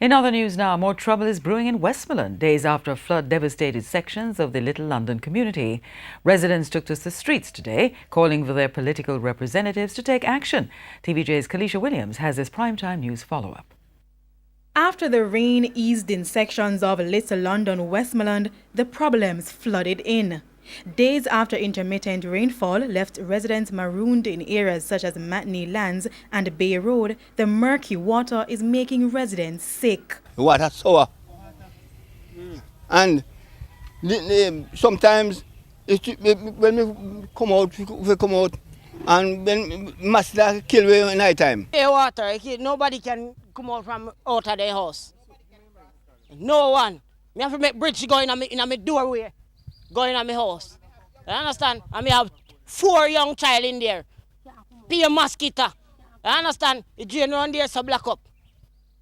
In other news now, more trouble is brewing in Westmoreland days after a flood devastated sections of the Little London community. Residents took to the streets today, calling for their political representatives to take action. TVJ's Kalisha Williams has this primetime news follow-up. After the rain eased in sections of Little London, Westmoreland, the problems flooded in. Days after intermittent rainfall left residents marooned in areas such as Matney Lands and Bay Road, the murky water is making residents sick. The water sour. And sometimes when we come out, and when master kill we in night time. Hey, water, nobody can come out from out of their house. No one. Me have to make bridge going in my doorway, going in my house. You understand? And me have 4 young child in there. Be a mosquito. You understand? The drain around there so black up.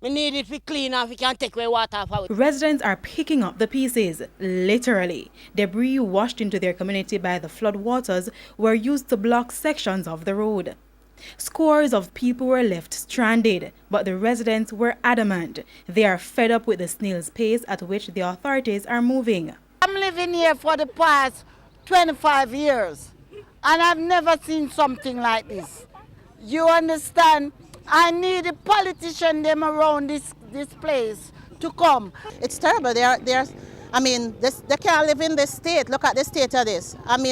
We need it to be clean and we can take away water out. Residents are picking up the pieces, literally. Debris washed into their community by the flood waters were used to block sections of the road. Scores of people were left stranded, but the residents were adamant. They are fed up with the snail's pace at which the authorities are moving. I'm living here for the past 25 years, and I've never seen something like this. You understand? I need a politician them around this place to come. It's terrible. They can't live in this state. Look at the state of this. I'm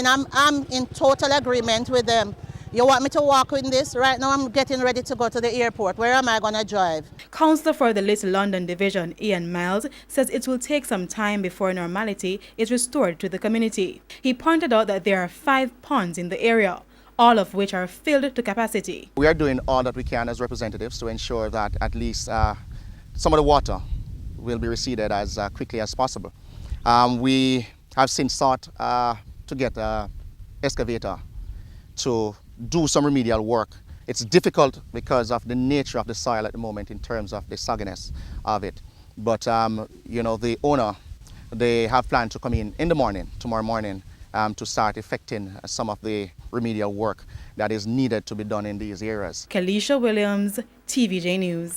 in total agreement with them. You want me to walk in this? Right now I'm getting ready to go to the airport. Where am I going to drive? Councillor for the Little London Division, Ian Miles, says it will take some time before normality is restored to the community. He pointed out that there are 5 ponds in the area, all of which are filled to capacity. We are doing all that we can as representatives to ensure that at least some of the water will be receded as quickly as possible. We have since sought to get an excavator to do some remedial work. It's difficult because of the nature of the soil at the moment in terms of the sogginess of it. But the owner, they have planned to come in the morning, tomorrow morning, to start effecting some of the remedial work that is needed to be done in these areas. Kalisha Williams, TVJ News.